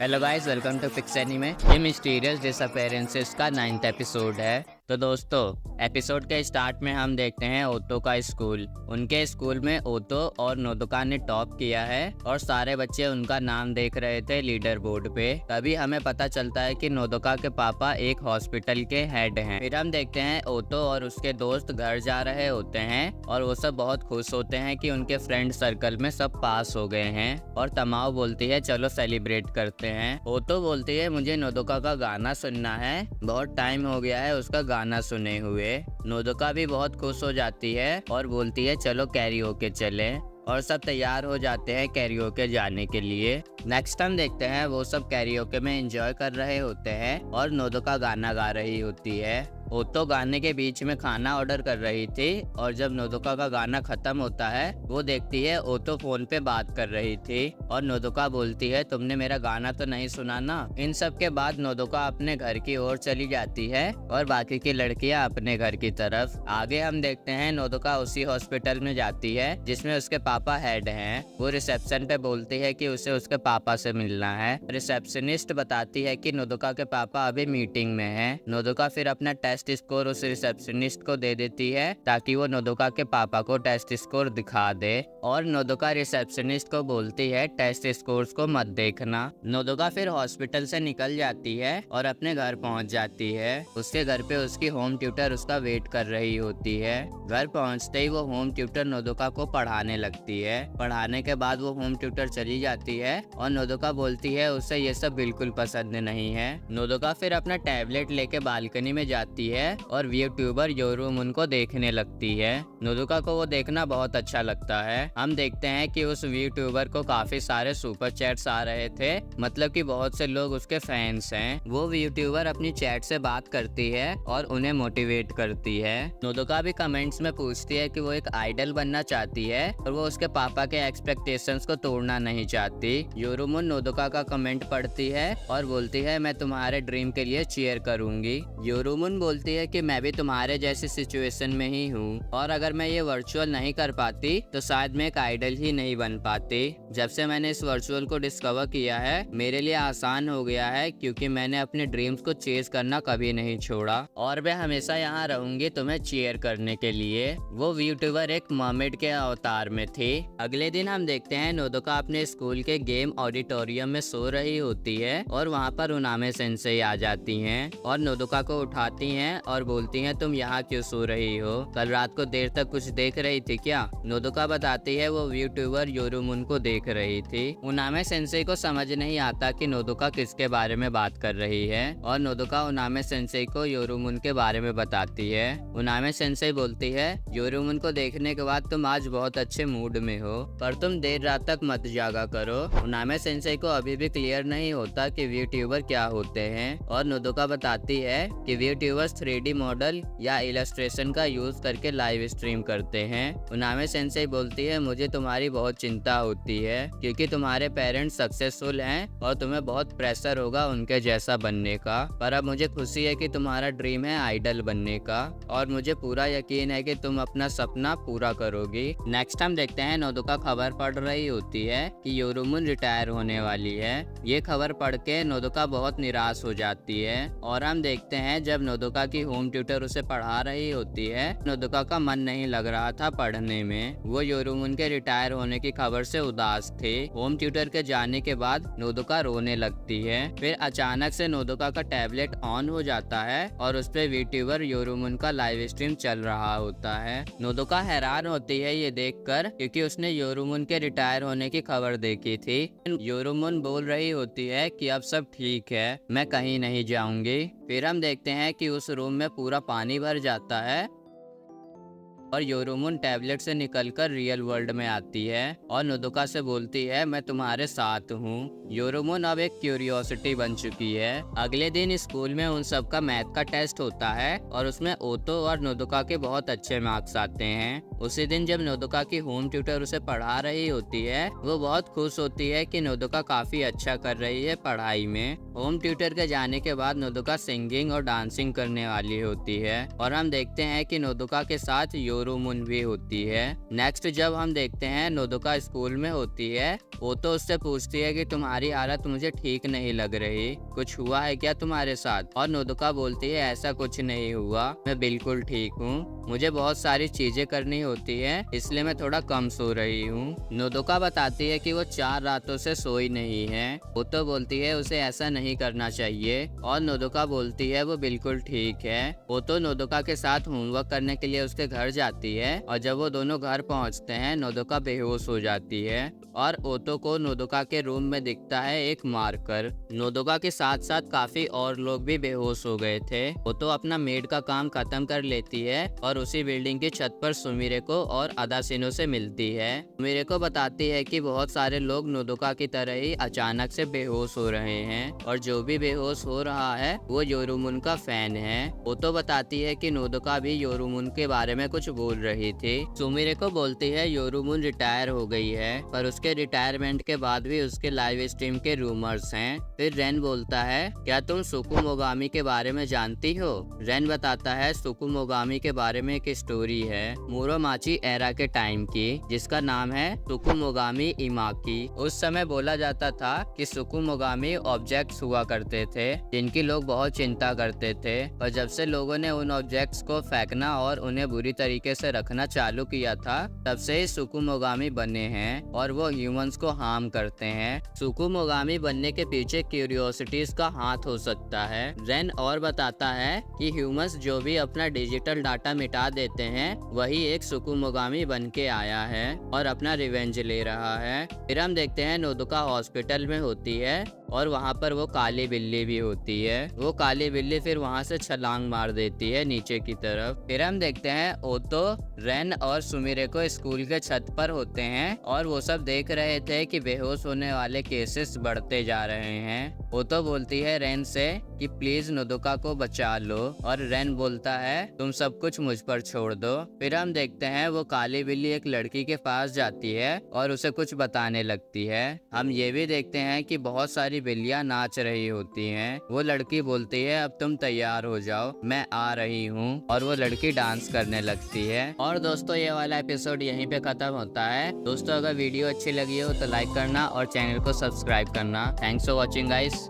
Hello guys, welcome to fix anime. ये mysterious disappearances का 9th episode है। तो दोस्तों, एपिसोड के स्टार्ट में हम देखते हैं ओतो का स्कूल। उनके स्कूल में ओतो और नोदोका ने टॉप किया है और सारे बच्चे उनका नाम देख रहे थे लीडर बोर्ड पे। तभी हमें पता चलता है कि नोदोका के पापा एक हॉस्पिटल के हेड हैं। फिर हम देखते हैं ओतो और उसके दोस्त घर जा रहे होते हैं और वो सब बहुत खुश होते हैं कि उनके फ्रेंड सर्कल में सब पास हो गए हैं। और तमाओ बोलती है चलो सेलिब्रेट करते हैं। ओतो बोलती है मुझे नोदोका का गाना सुनना है, बहुत टाइम हो गया है उसका गाना सुने हुए। नोदोका भी बहुत खुश हो जाती है और बोलती है चलो कैरियोके चले, और सब तैयार हो जाते हैं कैरियोके जाने के लिए। नेक्स्ट हम देखते हैं वो सब कैरियोके में एंजॉय कर रहे होते हैं और नोदोका गाना गा रही होती है। ओतो गाने के बीच में खाना ऑर्डर कर रही थी और जब नोदोका का गाना खत्म होता है वो देखती है ओतो फोन पे बात कर रही थी और नोदोका बोलती है तुमने मेरा गाना तो नहीं सुना ना। इन सब के बाद नोदोका अपने घर की ओर चली जाती है और बाकी की लड़कियां अपने घर की तरफ। आगे हम देखते हैं नोदोका उसी हॉस्पिटल में जाती है जिसमें उसके पापा हेड हैं। वो रिसेप्शन पे बोलती है कि उसे उसके पापा से मिलना है। रिसेप्शनिस्ट बताती है कि नोदोका के पापा अभी मीटिंग में हैं। नोदोका फिर अपना टेस्ट स्कोर उस रिसेप्शनिस्ट को दे देती है ताकि वो नोदोका के पापा को टेस्ट स्कोर दिखा दे। और नोदोका रिसेप्शनिस्ट को बोलती है टेस्ट स्कोर्स को मत देखना। नोदोका फिर हॉस्पिटल से निकल जाती है और अपने घर पहुंच जाती है। उसके घर पे उसकी होम ट्यूटर उसका वेट कर रही होती है। घर पहुंचते ही वो होम ट्यूटर नोदोका को पढ़ाने लगती है। पढ़ाने के बाद वो होम ट्यूटर चली जाती है और नोदोका बोलती है उसे ये सब बिल्कुल पसंद नहीं है। नोदोका फिर अपना टैबलेट लेके बालकनी में जाती है और यूट्यूबर योरुमुन को देखने लगती है। नोदोका को वो देखना बहुत अच्छा लगता है। हम देखते हैं कि उस यूट्यूबर को काफी सारे सुपर चैट्स आ रहे थे, मतलब कि बहुत से लोग उसके फैंस हैं। वो यूट्यूबर अपनी चैट से बात करती है और उन्हें मोटिवेट करती है। नोदोका भी कमेंट्स में पूछती है कि वो एक आइडल बनना चाहती है और वो उसके पापा के एक्सपेक्टेशंस को तोड़ना नहीं चाहती। योरुमुन नोदोका का कमेंट पढ़ती है और बोलती है मैं तुम्हारे ड्रीम के लिए चीयर करूंगी। योरुमुन बोलती है कि मैं भी तुम्हारे जैसी सिचुएशन में ही हूँ और अगर मैं ये वर्चुअल नहीं कर पाती तो शायद मैं एक आइडल ही नहीं बन पाती। जब से मैंने इस वर्चुअल को डिस्कवर किया है मेरे लिए आसान हो गया है क्योंकि मैंने अपने ड्रीम्स को चेज करना कभी नहीं छोड़ा और मैं हमेशा यहाँ रहूंगी तुम्हें चीयर करने के लिए। वो यूट्यूबर एक मर्मेड के अवतार में थी। अगले दिन हम देखते हैं नोदोका अपने स्कूल के गेम ऑडिटोरियम में सो रही होती है और वहाँ पर उनामे सेंसेई आ जाती हैं और नोदोका को उठाती हैं और बोलती हैं तुम यहाँ क्यों सो रही हो, कल रात को देर तक कुछ देख रही थी क्या। नोदोका बताती है वो यूट्यूबर योरुमुन को देख रही थी। उनामे सेंसेई को समझ नहीं आता कि नोदोका किसके बारे में बात कर रही है और नोदोका उनामे सेंसेई को योरुमुन के बारे में बताती है। उनामे सेंसेई बोलती है योरुमुन को देखने के बाद तुम आज बहुत अच्छे मूड में हो पर तुम देर रात तक मत जागा करो। उनामे सेंसेई को अभी भी क्लियर नहीं होता कि यूट्यूबर क्या होते हैं और नोदोका बताती है कि यूट्यूबर्स 3D मॉडल या इलस्ट्रेशन का यूज करके लाइव स्ट्रीम करते हैं। उनामे सेंसेई बोलती है मुझे तुम्हारी बहुत चिंता होती है क्योंकि तुम्हारे पेरेंट्स सक्सेसफुल हैं और तुम्हें बहुत प्रेशर होगा उनके जैसा बनने का, पर अब मुझे खुशी है कि तुम्हारा ड्रीम है आइडल बनने का और मुझे पूरा यकीन है कि तुम अपना सपना पूरा करोगी। नेक्स्ट हम देखते हैं नोदोका खबर पढ़ रही होती है कि योरुमुन रिटायर होने वाली है। ये खबर पढ़ के नोदोका बहुत निराश हो जाती है और हम देखते हैं जब नोदोका की होम ट्यूटर उसे पढ़ा रही होती है नोदोका का मन नहीं लग रहा था पढ़ने में। वो योरुमुन के रिटायर होने की खबर से उदास थे। होम ट्यूटर के जाने के बाद नोदोका रोने लगती है। फिर अचानक से नोदोका का टैबलेट ऑन हो जाता है और उस पे यूट्यूबर योरुमुन का लाइव स्ट्रीम चल रहा होता है। नोदोका हैरान होती है ये देखकर क्योंकि उसने योरुमुन के रिटायर होने की खबर देखी थी। योरुमुन बोल रही होती है कि अब सब ठीक है, मैं कहीं नहीं जाऊंगी। फिर हम देखते हैं कि उस रूम में पूरा पानी भर जाता है और योरुमुन टैबलेट से निकलकर रियल वर्ल्ड में आती है और नोदोका से बोलती है मैं तुम्हारे साथ हूँ। योरुमुन अब एक क्यूरियोसिटी बन चुकी है। अगले दिन स्कूल में उन सब का मैथ का टेस्ट होता है और उसमें ओतो और नोदोका के बहुत अच्छे मार्क्स आते हैं। उसी दिन जब नोदोका की होम ट्यूटर उसे पढ़ा रही होती है, वो बहुत खुश होती है कि नोदोका काफी अच्छा कर रही है पढ़ाई में। होम ट्यूटर के जाने के बाद नोदोका सिंगिंग और डांसिंग करने वाली होती है और हम देखते हैं कि नोदोका के साथ योरुमुन भी होती है। नेक्स्ट जब हम देखते हैं नोदोका स्कूल में होती है, वो तो उससे पूछती है कि तुम्हारी हालत मुझे ठीक नहीं लग रही, कुछ हुआ है क्या तुम्हारे साथ? और नोदोका बोलती है ऐसा कुछ नहीं हुआ, मैं बिल्कुल ठीक हूँ, मुझे बहुत सारी चीजें करनी होती है इसलिए मैं थोड़ा कम सो रही हूँ। नोदोका बताती है कि वो 4 रातों से सोई नहीं है। वो तो बोलती है उसे ऐसा नहीं करना चाहिए और नोदोका बोलती है वो बिल्कुल ठीक है। वो तो नोदोका के साथ होमवर्क करने के लिए उसके घर जाती है और जब वो दोनों घर पहुंचते हैं नोदोका बेहोश हो जाती है और ओतो को नोदोका के रूम में दिखता है एक मार्कर। नोदोका के साथ साथ काफी और लोग भी बेहोश हो गए थे। ओतो अपना मेड का काम खत्म कर लेती है और उसी बिल्डिंग की छत पर सुमिरे को और अदासिनो से मिलती है। सुमिरे को बताती है कि बहुत सारे लोग नोदोका की तरह ही अचानक से बेहोश हो रहे हैं और जो भी बेहोश हो रहा है वो योरुमुन का फैन है। ओतो बताती है कि नोदोका भी योरुमुन के बारे में कुछ बोल रही थी। सुमिरे को बोलती है योरुमुन रिटायर हो गई है पर उसके रिटायरमेंट के बाद भी उसके लाइव स्ट्रीम के रूमर्स हैं। फिर रेन बोलता है क्या तुम सुकुमोगामी के बारे में जानती हो? रेन बताता है सुकुमोगामी के बारे में एक स्टोरी है मुरोमाची एरा के टाइम की जिसका नाम है सुकुमोगामी इमाकी। उस समय बोला जाता था कि सुकुमोगामी ऑब्जेक्ट्स हुआ करते थे जिनकी लोग बहुत चिंता करते थे, पर जब से लोगों ने उन ऑब्जेक्ट्स को फेंकना और उन्हें बुरी तरीके से रखना चालू किया था तब से ही सुकुमोगामी बने हैं और वो ह्यूमंस को हार्म करते हैं। सुकुमोगामी बनने के पीछे क्यूरियोसिटीज का हाथ हो सकता है। रेन और बताता है कि ह्यूमंस जो भी अपना डिजिटल डाटा मिटा देते हैं वही एक सुकुमोगामी बन के आया है और अपना रिवेंज ले रहा है। फिर हम देखते हैं नोदोका हॉस्पिटल में होती है और वहाँ पर वो काली बिल्ली भी होती है। वो काली बिल्ली फिर वहाँ से छलांग मार देती है नीचे की तरफ। फिर हम देखते हैं ओतो, रेन और सुमिरे को स्कूल के छत पर होते हैं और वो सब देख रहे थे कि बेहोश होने वाले केसेस बढ़ते जा रहे हैं। ओतो बोलती है रेन से कि प्लीज नोदोका को बचा लो और रेन बोलता है तुम सब कुछ मुझ पर छोड़ दो। फिर हम देखते हैं वो काली बिल्ली एक लड़की के पास जाती है और उसे कुछ बताने लगती है। हम ये भी देखते हैं कि बहुत सारी बिल्लियां नाच रही होती हैं। वो लड़की बोलती है अब तुम तैयार हो जाओ, मैं आ रही हूँ, और वो लड़की डांस करने लगती है। और दोस्तों ये वाला एपिसोड यहीं पे खत्म होता है। दोस्तों अगर वीडियो अच्छी लगी हो तो लाइक करना और चैनल को सब्सक्राइब करना। Thanks for watching guys.